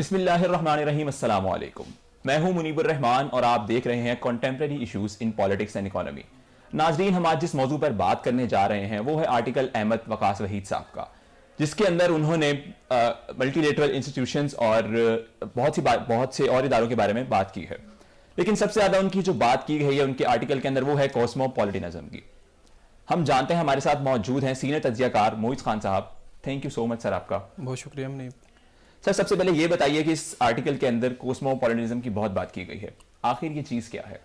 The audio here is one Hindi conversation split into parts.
बिस्मिल्लाहिर्रहमानिर्रहीम, अस्सलाम वालेकुम। मैं हूं मुनीबुर रहमान और आप देख रहे हैं contemporary issues in politics and economy. नाजरीन, हम आज जिस मौजू पर बात करने जा रहे हैं वो है आर्टिकल अहमद वकास वहीद साहब का, जिसके अंदर उन्होंने मल्टीलेटरल इंस्टीट्यूशंस और बहुत से और इदारों के बारे में बात की है। लेकिन सबसे ज़्यादा उनकी जो बात की गई है उनके आर्टिकल के अंदर वो है कॉस्मोपॉलिटिनिज्म की। हम जानते हैं, हमारे साथ मौजूद हैं सीनियर तज्जियाकार मोइज़ खान साहब। Thank you so much sir आपका। बहुत शुक्रिया मुनीब। सर, सबसे पहले ये बताइए कि इस आर्टिकल के अंदर कॉस्मोपॉलिटिनिज्म की बहुत बात की गई है, आखिर ये चीज़ क्या है?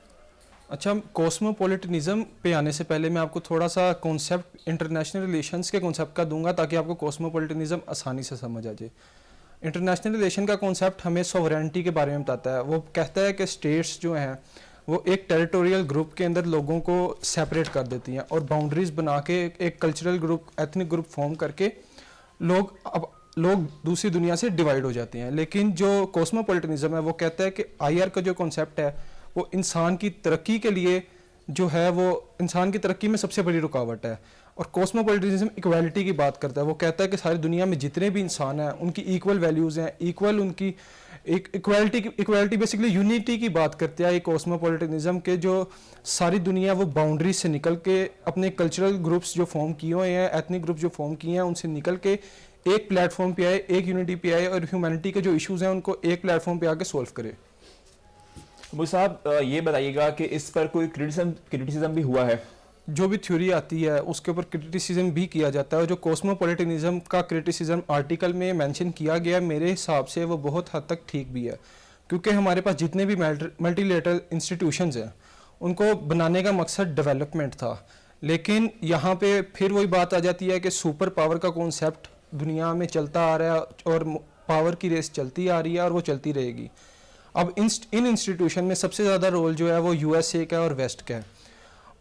अच्छा, कॉस्मोपॉलिटिनिज्म पे आने से पहले मैं आपको थोड़ा सा कॉन्सेप्ट इंटरनेशनल रिलेशंस के कॉन्सेप्ट का दूंगा ताकि आपको कॉस्मोपॉलिटिनिज्म आसानी से समझ आ जाए। इंटरनेशनल रिलेशन का कॉन्सेप्ट हमें सॉवरेनिटी के बारे में बताता है। वो कहता है कि स्टेट्स जो हैं वो एक टेरिटोरियल ग्रुप के अंदर लोगों को सेपरेट कर देती हैं और बाउंड्रीज बना के एक cultural group, ethnic group form करके लोग दूसरी दुनिया से डिवाइड हो जाते हैं। लेकिन जो कॉस्मोपॉलिटिनिज्म है वो कहता है कि आईआर का जो कॉन्सेप्ट है वो इंसान की तरक्की के लिए जो है वो इंसान की तरक्की में सबसे बड़ी रुकावट है। और कॉस्मोपॉलिटिनिज्म इक्वालिटी की बात करता है। वो कहता है कि सारी दुनिया में जितने भी इंसान हैं उनकी इक्वल वैल्यूज़ हैं, इक्वल उनकी एक इक्वालिटी बेसिकली यूनिटी की बात करते हैं। कॉस्मोपॉलिटिनिज्म के जो सारी दुनिया वो बाउंड्री से निकल के अपने कल्चरल ग्रुप्स जो फॉर्म किए हुए हैं, एथनिक ग्रुप जो फॉर्म किए हैं, उनसे निकल के एक प्लेटफॉर्म पे आए, एक यूनिटी पे आए और ह्यूमैनिटी के जो इश्यूज हैं उनको एक प्लेटफॉर्म पे आके सॉल्व करे। मुझे साहब ये बताइएगा कि इस पर कोई क्रिटिसिज्म भी हुआ है? जो भी थ्योरी आती है उसके ऊपर क्रिटिसिज्म भी किया जाता है। जो कॉस्मोपॉलिटिनिज्म का क्रिटिसिज्म आर्टिकल में मेंशन किया गया, मेरे हिसाब से वो बहुत हद तक ठीक भी है, क्योंकि हमारे पास जितने भी मल्टीलेटरल इंस्टीट्यूशंस हैं उनको बनाने का मकसद डेवलपमेंट था। लेकिन यहाँ पे फिर वही बात आ जाती है कि सुपर पावर का कॉन्सेप्ट दुनिया में चलता आ रहा है और पावर की रेस चलती आ रही है और वो चलती रहेगी। अब इन इंस्टीट्यूशन में सबसे ज़्यादा रोल जो है वो यूएसए का और वेस्ट का है।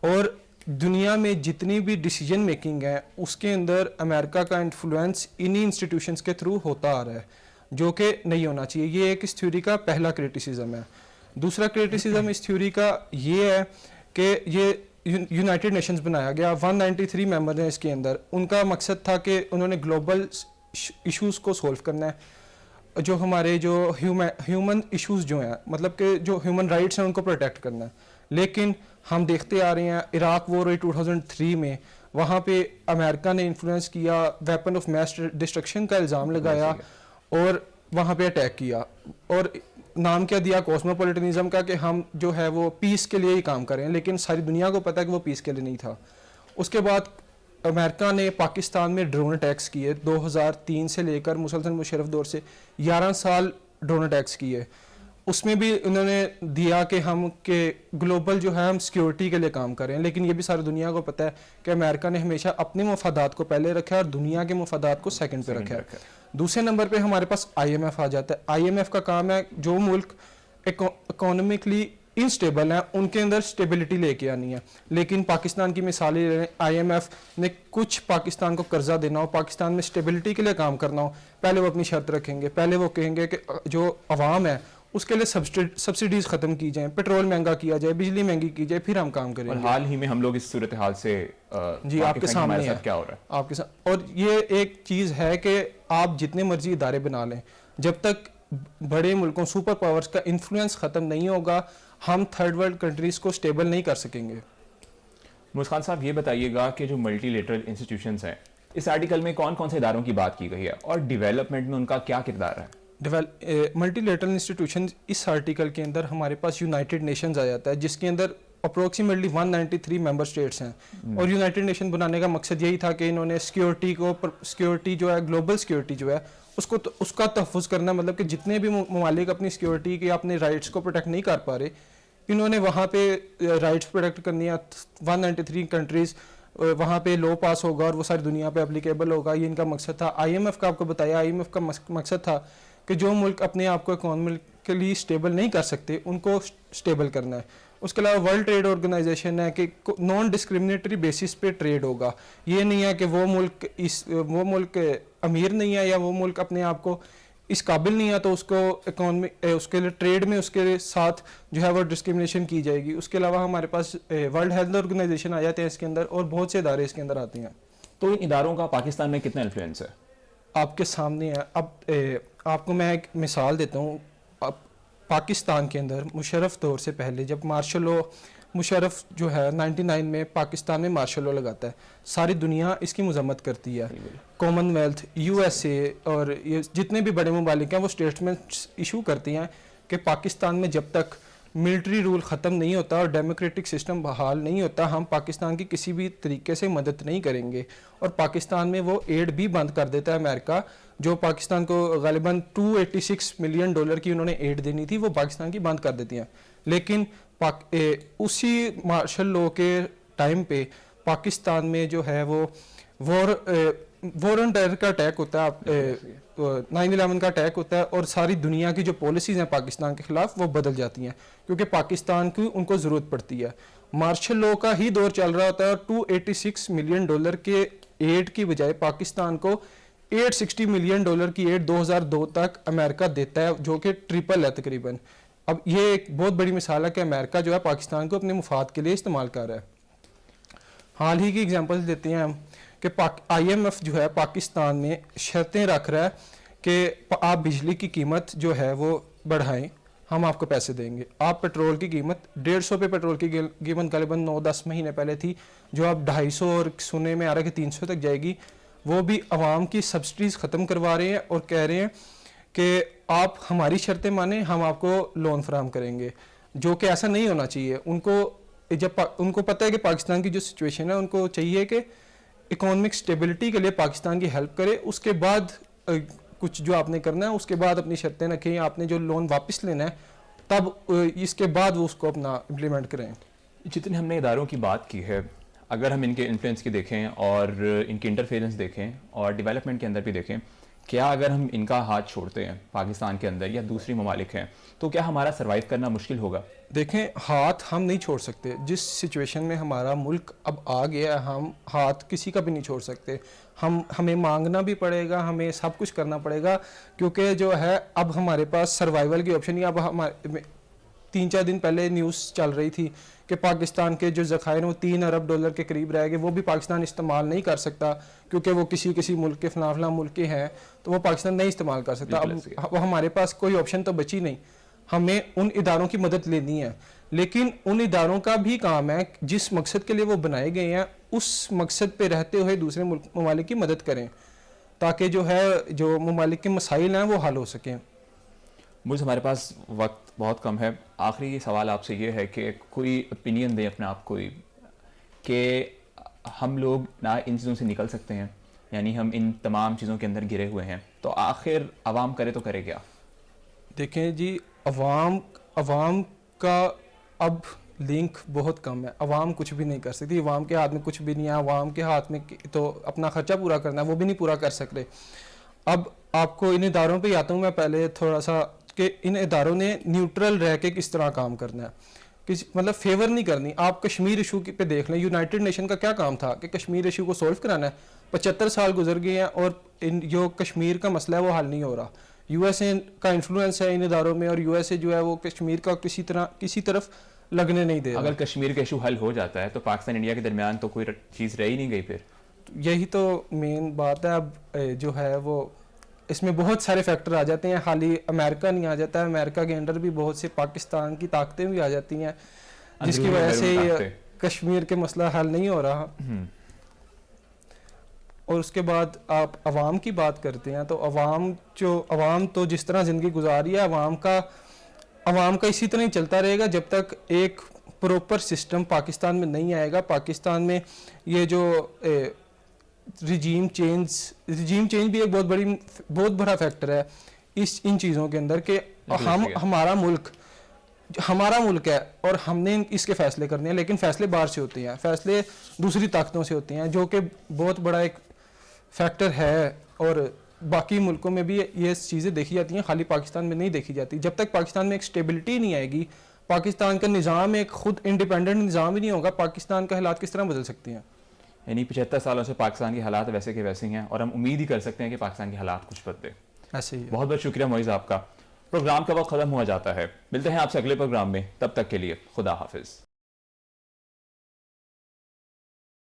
और दुनिया में जितनी भी डिसीजन मेकिंग है उसके अंदर अमेरिका का इन्फ्लुएंस इन्हीं इंस्टीट्यूशंस के थ्रू होता आ रहा है, जो कि नहीं होना चाहिए। ये एक इस थ्योरी का पहला क्रिटिसिज्म है। दूसरा क्रिटिसिज्म इस थ्योरी का ये है कि ये यूनाइटेड नेशंस बनाया गया, 193 मेंबर हैं इसके अंदर। उनका मकसद था कि उन्होंने ग्लोबल इश्यूज को सॉल्व करना है, जो हमारे जो ह्यूमन इश्यूज जो हैं, मतलब कि जो ह्यूमन राइट्स हैं उनको प्रोटेक्ट करना है। लेकिन हम देखते आ रहे हैं इराक वॉर 2003 में वहाँ पे अमेरिका ने इन्फ्लुएंस किया, वेपन ऑफ मैस डिस्ट्रक्शन का इल्ज़ाम लगाया और वहाँ पे अटैक किया और नाम क्या दिया कॉस्मोपॉलिटिनिज्म का कि हम जो है वो पीस के लिए ही काम कर रहे हैं। लेकिन सारी दुनिया को पता है कि वो पीस के लिए नहीं था। उसके बाद अमेरिका ने पाकिस्तान में ड्रोन अटैक्स किए 2003 से लेकर मुसलसल मुशर्रफ दौर से 11 साल ड्रोन अटैक्स किए। उसमें भी उन्होंने दिया कि हम के ग्लोबल जो है हम सिक्योरिटी के लिए काम कर रहे हैं। लेकिन ये भी सारी दुनिया को पता है कि अमेरिका ने हमेशा अपने मफादात को पहले रखा है और दुनिया के मफादात को सेकंड पे रखा है। दूसरे नंबर पे हमारे पास आईएमएफ आ जाता है। आईएमएफ का काम है जो मुल्क इकोनॉमिकली इनस्टेबल हैं उनके अंदर स्टेबिलिटी लेके आनी है। लेकिन पाकिस्तान की मिसाल ले लें, आईएमएफ ने कुछ पाकिस्तान को कर्जा देना हो, पाकिस्तान में स्टेबिलिटी के लिए काम करना हो, पहले वो अपनी शर्त रखेंगे। पहले वो कहेंगे कि जो अवाम है उसके लिए सब्सिडीज खत्म की जाए, पेट्रोल महंगा किया जाए, बिजली महंगी की जाए, फिर हम काम करेंगे। और हाल ही में हम लोग इस सूरत हाल से जी आपके सामने है क्या हो रहा है आपके साथ। और ये एक चीज़ है कि आप जितने मर्जी इदारे बना लें, जब तक बड़े मुल्कों सुपर पावर्स का इन्फ्लुएंस ख़त्म नहीं होगा हम थर्ड वर्ल्ड कंट्रीज़ को स्टेबल नहीं कर सकेंगे। मुस्कान साहब, ये बताइएगा कि जो मल्टीलेटरल इंस्टीट्यूशंस हैं इस आर्टिकल में कौन कौन से इदारों की बात की गई है और डेवलपमेंट में उनका क्या किरदार है? मल्टीलेटरल इंस्टीट्यूशन इस आर्टिकल के अंदर हमारे पास यूनाइटेड नेशंस आ जाता है, जिसके अंदर अप्रोक्सीमेटली 193 मेंबर स्टेट्स हैं। और यूनाइटेड नेशन बनाने का मकसद यही था कि इन्होंने सिक्योरिटी जो है, ग्लोबल सिक्योरिटी जो है उसका तहफ़्फ़ुज़ करना, मतलब कि जितने भी ममालिक अपनी सिक्योरिटी के अपने राइट्स को प्रोटेक्ट नहीं कर पा रहे, इन्होंने वहाँ पे राइट्स प्रोटेक्ट करनी है। 193 कंट्रीज़ वहाँ पे लॉ पास होगा और वो सारी दुनिया पे एप्लीकेबल होगा, ये इनका मकसद था। आईएमएफ का आपको बताया, आईएमएफ का मकसद था कि जो मुल्क अपने आप को इकोनॉमिकली स्टेबल नहीं कर सकते उनको स्टेबल करना है। उसके अलावा वर्ल्ड ट्रेड ऑर्गेनाइजेशन है कि नॉन डिस्क्रिमिनेटरी बेसिस पे ट्रेड होगा। ये नहीं है कि वो मुल्क अमीर नहीं है या वो मुल्क अपने आप को इस काबिल नहीं है तो उसको उसके लिए ट्रेड में उसके साथ जो है वो डिस्क्रिमिनेशन की जाएगी। उसके अलावा हमारे पास वर्ल्ड हेल्थ ऑर्गेनाइजेशन आ जाते हैं इसके अंदर और बहुत से इदारे इसके अंदर आते हैं। तो इन इदारों का पाकिस्तान में कितना इन्फ्लुएंस है? आपके सामने है। अब आपको मैं एक मिसाल देता हूँ। अब पाकिस्तान के अंदर मुशर्रफ दौर से पहले जब मार्शल लॉ, मुशर्रफ जो है 99 में पाकिस्तान में मार्शल लॉ लगाता है, सारी दुनिया इसकी मजम्मत करती है। कॉमनवेल्थ, यूएसए और ये जितने भी बड़े ममालिक हैं वो स्टेटमेंट्स इशू करती हैं कि पाकिस्तान में जब तक मिलिट्री रूल ख़त्म नहीं होता और डेमोक्रेटिक सिस्टम बहाल नहीं होता, हम पाकिस्तान की किसी भी तरीके से मदद नहीं करेंगे। और पाकिस्तान में वो एड भी बंद कर देता है अमेरिका, जो पाकिस्तान को गालिबन $286 मिलियन की उन्होंने एड देनी थी, वो पाकिस्तान की बंद कर देती हैं। लेकिन उसी मार्शल लॉ के टाइम पे पाकिस्तान में जो है वो वॉर ऑन टेरर का अटैक होता है, 9/11 का अटैक होता है, और सारी दुनिया की जो पॉलिसीज़ हैं पाकिस्तान के ख़िलाफ़ वो बदल जाती हैं क्योंकि पाकिस्तान की उनको ज़रूरत पड़ती है। मार्शल लॉ का ही दौर चल रहा होता है और $286 मिलियन के एड की बजाय पाकिस्तान को $860 मिलियन की एड 2002 तक अमेरिका देता है, जो कि ट्रिपल है तकरीबन। अब ये एक बहुत बड़ी मिसाल है कि अमेरिका जो है पाकिस्तान को अपने मुफाद के लिए इस्तेमाल कर रहा है। हाल ही की एग्जांपल देते हैं हम कि IMF जो है पाकिस्तान में शर्तें रख रहा है कि आप बिजली की कीमत जो है वो बढ़ाएं, हम आपको पैसे देंगे। आप पेट्रोल की कीमत 150 पे पेट्रोल की कीमत करीबन 9-10 महीने पहले थी, जो अब 250 और सुनने में आ रहा है कि 300 तक जाएगी। वो भी आवाम की सब्सिडीज़ ख़त्म करवा रहे हैं और कह रहे हैं कि आप हमारी शर्तें माने, हम आपको लोन फराहम करेंगे, जो कि ऐसा नहीं होना चाहिए। उनको पता है कि पाकिस्तान की जो सिचुएशन है, उनको चाहिए कि इकोनॉमिक स्टेबिलिटी के लिए पाकिस्तान की हेल्प करे, उसके बाद कुछ जो आपने करना है उसके बाद अपनी शर्तें रखें, आपने जो लोन वापस लेना है तब इसके बाद वो उसको अपना इम्प्लीमेंट करें। जितने हमने इदारों की बात की है, अगर हम इनके इन्फ्लुएंस की देखें और इनके इंटरफेरेंस देखें और डेवलपमेंट के अंदर भी देखें, क्या अगर हम इनका हाथ छोड़ते हैं पाकिस्तान के अंदर या दूसरी ममालिक हैं, तो क्या हमारा सर्वाइव करना मुश्किल होगा? देखें, हाथ हम नहीं छोड़ सकते। जिस सिचुएशन में हमारा मुल्क अब आ गया, हम हाथ किसी का भी नहीं छोड़ सकते। हमें मांगना भी पड़ेगा, हमें सब कुछ करना पड़ेगा, क्योंकि जो है अब हमारे पास सर्वाइवल की ऑप्शन ही, अब हमारे 3-4 दिन पहले न्यूज़ चल रही थी कि पाकिस्तान के जो ज़खायर वो $3 अरब के करीब रह गए, वो भी पाकिस्तान इस्तेमाल नहीं कर सकता क्योंकि वो किसी मुल्क के फलां मुल्क के हैं, तो वो पाकिस्तान नहीं इस्तेमाल कर सकता। अब हमारे पास कोई ऑप्शन तो बची नहीं, हमें उन इदारों की मदद लेनी है। लेकिन उन इदारों का भी काम है जिस मकसद के लिए वो बनाए गए हैं, उस मकसद पे रहते हुए दूसरे ममालिक की मदद करें, ताकि जो है जो ममालिक के मसाइल हैं वो हल हो सकें। मुझे हमारे पास वक्त बहुत कम है, आखिरी सवाल आपसे ये है कि कोई ओपिनियन दें अपने आप को कि हम लोग ना इन चीज़ों से निकल सकते हैं, यानी हम इन तमाम चीज़ों के अंदर गिरे हुए हैं, तो आखिर अवाम करे तो करे क्या? देखें जी, अवाम का अब लिंक बहुत कम है। अवाम कुछ भी नहीं कर सकती, अवाम के हाथ में कुछ भी नहीं है। अवाम के हाथ में तो अपना खर्चा पूरा करना है, वो भी नहीं पूरा कर सक रहे। अब आपको इन इदारों पे आता हूँ मैं पहले थोड़ा सा, कि इन इदारों ने न्यूट्रल रह के किस तरह काम करना है, किसी मतलब फेवर नहीं करनी। आप कश्मीर इशू पे देख लें, यूनाइटेड नेशन का क्या काम था कि कश्मीर इशू को सॉल्व कराना है। 75 साल गुजर गए हैं और जो कश्मीर का मसला है वो हल नहीं हो रहा। यूएसए का इन्फ्लुएंस है इन इदारों में, और यूएसए जो है वो कश्मीर का किसी तरफ लगने नहीं दे रहा। अगर कश्मीर का इशू हल हो जाता है तो पाकिस्तान इंडिया के दरमियान तो कोई चीज़ रह ही नहीं गई फिर। यही तो मेन बात है। अब जो है वो इसमें बहुत सारे फैक्टर आ जाते हैं, खाली अमेरिका नहीं आ जाता है, अमेरिका के अंडर भी बहुत से पाकिस्तान की ताकतें भी आ जाती हैं, जिसकी वजह से कश्मीर के मसला हल नहीं हो रहा। और उसके बाद आप अवाम की बात करते हैं तो अवाम तो जिस तरह ज़िंदगी गुजारी है, अवाम का इसी तरह ही चलता रहेगा जब तक एक प्रॉपर सिस्टम पाकिस्तान में नहीं आएगा। पाकिस्तान में ये जो रिजीम चेंज भी एक बहुत बड़ा फैक्टर है इन चीज़ों के अंदर, कि हमारा मुल्क है और हमने इसके फैसले करने हैं, लेकिन फैसले बाहर से होते हैं, फैसले दूसरी ताकतों से होते हैं, जो कि बहुत बड़ा एक फैक्टर है। और बाकी मुल्कों में भी ये चीज़ें देखी जाती हैं, खाली पाकिस्तान में नहीं देखी जाती। जब तक पाकिस्तान में एक स्टेबिलिटी नहीं आएगी, पाकिस्तान का निज़ाम एक खुद इंडिपेंडेंट निज़ाम ही नहीं होगा, पाकिस्तान के हालात किस तरह बदल सकते हैं। यानी 75 सालों से पाकिस्तान के हालात वैसे के वैसे ही हैं और हम उम्मीद ही कर सकते हैं कि पाकिस्तान के हालात कुछ बदले। ऐसे ही। बहुत बहुत शुक्रिया मोइज़ आपका। प्रोग्राम का वक्त ख़त्म हुआ जाता है, मिलते हैं आपसे अगले प्रोग्राम में, तब तक के लिए खुदा हाफिज़।